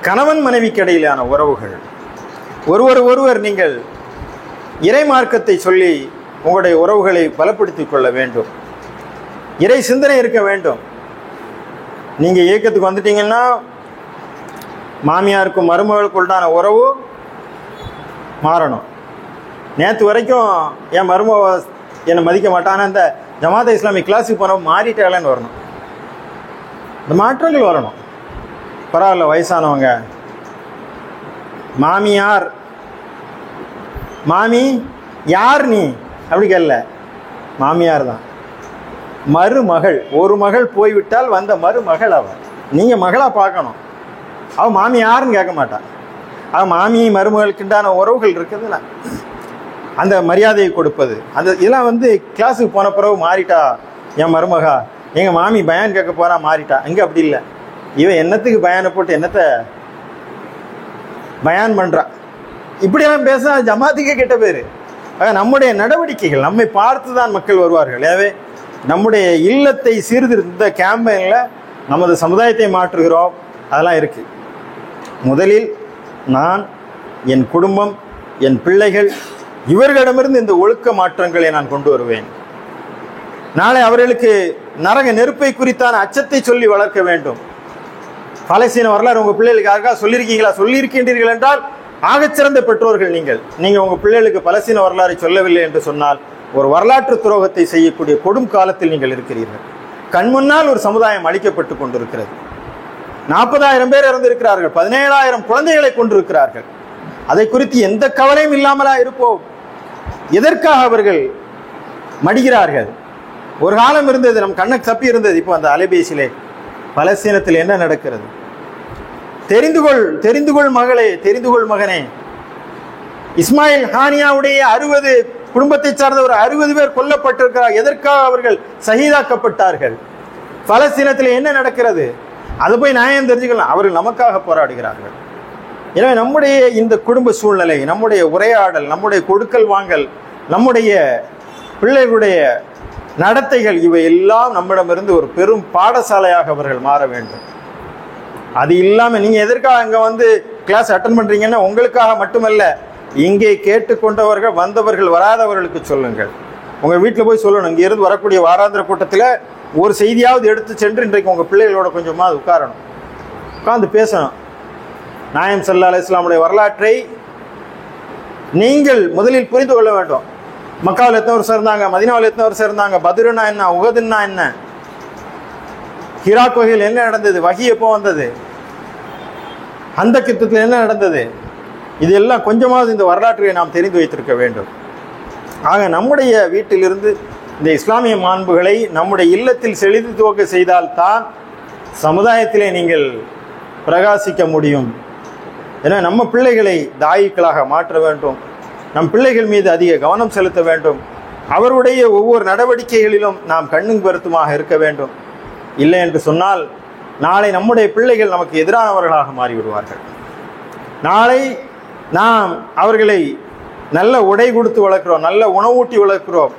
[SPEAKER 1] கணவன் மனைவிக்கு இடையிலான உறவுகள், ஒருவர் நீங்கள் இறை மார்க்கத்தை சொல்லி உங்களுடைய உறவுகளை பலப்படுத்திக் கொள்ள வேண்டும். இறை சிந்தனை இருக்க வேண்டும். நீங்கள் இயக்கத்துக்கு வந்துட்டீங்கன்னா மாமியாருக்கும் மருமகளுக்கு உண்டான உறவு மாறணும். நேற்று வரைக்கும் என் மருமக என்னை மதிக்க மாட்டான், இந்த ஜமாத் இஸ்லாமிக் கிளாஸுக்கு போனவங்க மாறிட்டாளன்னு வரணும். இந்த மாற்றங்கள் வரணும். பரவாயில்ல, வயசானவங்க மாமியார், மாமி யார் நீ அப்படி கேட்கல, மாமியார் தான். மருமகள், ஒரு மகள் போய்விட்டால் வந்த மருமகள் அவள், நீங்கள் மகளாக பார்க்கணும். அவள் மாமி யாருன்னு கேட்க மாட்டாள். அவள் மாமி மருமகளுக்குண்டான உறவுகள் இருக்குதுல்ல, அந்த மரியாதையை கொடுப்பது, அந்த இதெல்லாம் கிளாஸுக்கு போன பிறகு மாறிட்டா என் மருமகா, எங்கள் மாமி பயான் கேட்க போகிறா மாறிட்டா. இங்கே அப்படி இல்லை. இவன் என்னத்துக்கு பயானை போட்டு என்னத்தை பயான் பண்ணுறான், இப்படியெல்லாம் பேச ஜமாத்துக்கே கெட்ட பேர். நம்முடைய நடவடிக்கைகள் நம்மை பார்த்து தான் மக்கள் வருவார்கள். எனவே நம்முடைய இல்லத்தை சீர்திருத்த கேம்பெயினில் நமது சமுதாயத்தை மாற்றுகிறோம், அதெல்லாம் இருக்குது. முதலில் நான், என் குடும்பம், என் பிள்ளைகள், இவர்களிடமிருந்து இந்த ஒழுக்க மாற்றங்களை நான் கொண்டு வருவேன். நாளை அவர்களுக்கு நரக நெருப்பை குறித்தான அச்சத்தை சொல்லி வளர்க்க வேண்டும். பாலஸ்தீன வரலாறு உங்கள் பிள்ளைகளுக்கு யாருக்காக சொல்லியிருக்கீங்களா? சொல்லியிருக்கின்றீர்கள் என்றால் ஆகச்சிறந்த பெற்றோர்கள் நீங்கள். உங்கள் பிள்ளைகளுக்கு பாலஸ்தீன வரலாறை சொல்லவில்லை என்று சொன்னால் ஒரு வரலாற்று துரோகத்தை செய்யக்கூடிய கொடும் காலத்தில் நீங்கள் இருக்கிறீர்கள். கண்முன்னால் ஒரு சமுதாயம் அழிக்கப்பட்டு கொண்டிருக்கிறது. 40,000 பேர் இறந்திருக்கிறார்கள், 17,000 குழந்தைகளை கொண்டிருக்கிறார்கள். அதை குறித்து எந்த கவலையும் இல்லாமலா இருப்போம்? எதற்காக அவர்கள் மடிகிறார்கள்? ஒரு காலம் இருந்தது, நம் கண்ணுக்கு தப்பி இருந்தது. இப்போ அந்த அலைபேசியிலே பலஸ்தீனத்தில் என்ன நடக்கிறது? தெரிந்துகொள் மகளே, தெரிந்துகொள் மகனே. இஸ்மாயில் ஹானியாவுடைய 60 குடும்பத்தை சார்ந்த ஒரு 60 பேர் கொல்லப்பட்டிருக்கிறார். எதற்காக அவர்கள் ஷஹீதாக்கப்பட்டார்கள்? பலஸ்தீனத்தில் என்ன நடக்கிறது? அதை போய் நியாயம் தெரிஞ்சுக்கலாம். அவர்கள் நமக்காக போராடுகிறார்கள். எனவே நம்முடைய இந்த குடும்ப சூழ்நிலை, நம்முடைய உரையாடல், நம்முடைய கொடுக்கல் வாங்கல், நம்முடைய பிள்ளைகளுடைய நடத்தைகள், இவை எல்லாம் நம்மிடமிருந்து ஒரு பெரும் பாடசாலையாக அவர்கள் மாற வேண்டும். அது இல்லாமல் நீங்கள் எதற்காக அங்கே வந்து கிளாஸ் அட்டன் பண்ணுறீங்கன்னா உங்களுக்காக மட்டுமல்ல, இங்கே கேட்டுக்கொண்டவர்கள், வந்தவர்கள், வராதவர்களுக்கு சொல்லுங்கள். உங்கள் வீட்டில் போய் சொல்லணும். இங்கே இருந்து வரக்கூடிய வாராந்திர கூட்டத்தில் ஒரு செய்தியாவது எடுத்து சென்று இன்றைக்கு உங்கள் பிள்ளைகளோட கொஞ்சமாக உட்காரணும், உட்கார்ந்து பேசணும். நாயம் ஸல்லல்லாஹு அலைஹி வஸல்லம் வரலாற்றை நீங்கள் முதலில் புரிந்து கொள்ள வேண்டும். மக்காவில் எத்தனை வருஷம் இருந்தாங்க, மதீனாவில் எத்தனை வருஷம் இருந்தாங்க, பத்ருன்னா என்ன, உஹதுன்னா என்ன, ஹிரா குகையில் என்ன நடந்தது, வஹி எப்போ வந்தது, அந்த யுத்தத்தில் என்ன நடந்தது, இதெல்லாம் கொஞ்சமாவது இந்த வரலாற்றை நாம் தெரிந்து வைத்திருக்க வேண்டும். ஆக நம்முடைய வீட்டிலிருந்து இந்த இஸ்லாமிய மாண்புகளை நம்முடைய இல்லத்தில் செழித்து துவக்க செய்தால்தான் சமுதாயத்திலே நீங்கள் பிரகாசிக்க முடியும். ஏன்னா நம்ம பிள்ளைகளை தாயிக்களாக மாற்ற வேண்டும். நம் பிள்ளைகள் மீது அதிக கவனம் செலுத்த வேண்டும். அவருடைய ஒவ்வொரு நடவடிக்கைகளிலும் நாம் கண்ணும் கருத்துமாக இருக்க வேண்டும். இல்லை என்று சொன்னால் நாளை நம்முடைய பிள்ளைகள் நமக்கு எதிரானவர்களாக மாறிவிடுவார்கள். நாளை நாம் அவர்களை நல்ல உடை கொடுத்து வளர்க்கிறோம், நல்ல உணவூட்டி வளர்க்கிறோம்.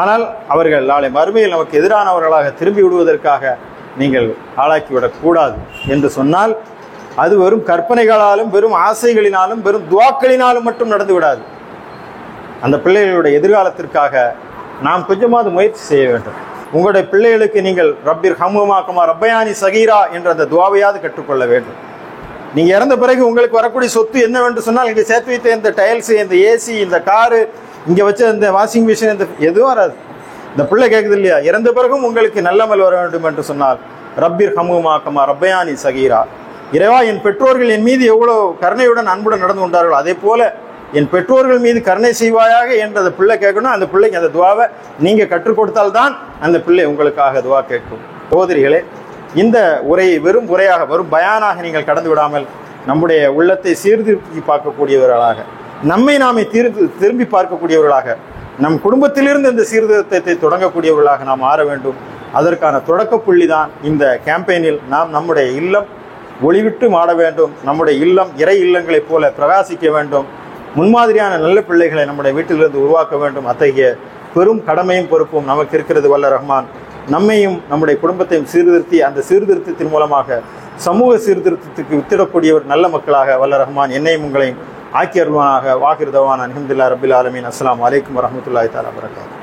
[SPEAKER 1] ஆனால் அவர்கள் நாளை மறுமையில் நமக்கு எதிரானவர்களாக திரும்பி விடுவதற்காக நீங்கள் ஆளாக்கிவிடக்கூடாது என்று சொன்னால் அது வெறும் கற்பனைகளாலும், வெறும் ஆசைகளினாலும், வெறும் துவாக்களினாலும் மட்டும் நடந்து விடாது. அந்த பிள்ளைகளுடைய எதிர்காலத்திற்காக நாம் கொஞ்சமாவது முயற்சி செய்ய வேண்டும். உங்களுடைய பிள்ளைகளுக்கு நீங்கள் ரப்பிர் ஹம்ஹுமா கமா ரப்பயானி சகீரா என்ற அந்த துவாவையாவது கற்றுக்கொள்ள வேண்டும். நீங்கள் இறந்த பிறகு உங்களுக்கு வரக்கூடிய சொத்து என்னவென்று சொன்னால், இங்கே சேர்த்து வைத்த இந்த டைல்ஸு, இந்த ஏசி, இந்த காரு, இங்கே வச்ச இந்த வாஷிங் மிஷின், இந்த எதுவும் வராது. இந்த பிள்ளை கேட்குது இல்லையா, இறந்த பிறகும் உங்களுக்கு நல்லமல் வர வேண்டும் என்று சொன்னால் ரப்பிர் ஹம்ஹுமா கமா ரப்பயானி சகீரா, இறைவா என் பெற்றோர்கள் என் மீது எவ்வளோ கருணையுடன் அன்புடன் நடந்து கொண்டார்களோ அதே போல என் பெற்றோர்கள் மீது கருணை செய்வாயாக என்று அந்த பிள்ளை கேட்கணும். அந்த பிள்ளைக்கு அந்த துவாவை நீங்கள் கற்றுக் கொடுத்தால்தான் அந்த பிள்ளை உங்களுக்காக துவா கேட்கும். சகோதரிகளே, இந்த உரையை வெறும் உரையாக, வெறும் பயானாக நீங்கள் கடந்து விடாமல் நம்முடைய உள்ளத்தை சீர்திருத்தி பார்க்கக்கூடியவர்களாக, நம்மை நாமே திரும்பி பார்க்கக்கூடியவர்களாக, நம் குடும்பத்திலிருந்து இந்த சீர்திருத்தத்தை தொடங்கக்கூடியவர்களாக நாம் மாற வேண்டும். அதற்கான தொடக்க புள்ளி தான் இந்த கேம்பெயினில் நாம் நம்முடைய இல்லம் ஒளிவிட்டு மாட வேண்டும். நம்முடைய இல்லம் இறை இல்லங்களைப் போல பிரகாசிக்க வேண்டும். முன்மாதிரியான நல்ல பிள்ளைகளை நம்முடைய வீட்டிலிருந்து உருவாக்க வேண்டும். அத்தகைய பெரும் கடமையும் பொறுப்பும் நமக்கு இருக்கிறது. வல்ல ரஹ்மான் நம்மையும் நம்முடைய குடும்பத்தையும் சீர்திருத்தி அந்த சீர்திருத்தத்தின் மூலமாக சமூக சீர்திருத்தத்துக்கு வித்திடக்கூடிய ஒரு நல்ல மக்களாக வல்ல ரஹ்மான் என்னையும் உங்களையும் ஆக்கி அருள்வானாக. வாகிர் தவான் அல்ஹம்துலில்லாஹி ரப்பில் ஆலமீன். அஸ்ஸலாமு அலைக்கும் வரஹ்மத்துல்லாஹி தஆலா வபரகாத்துஹு.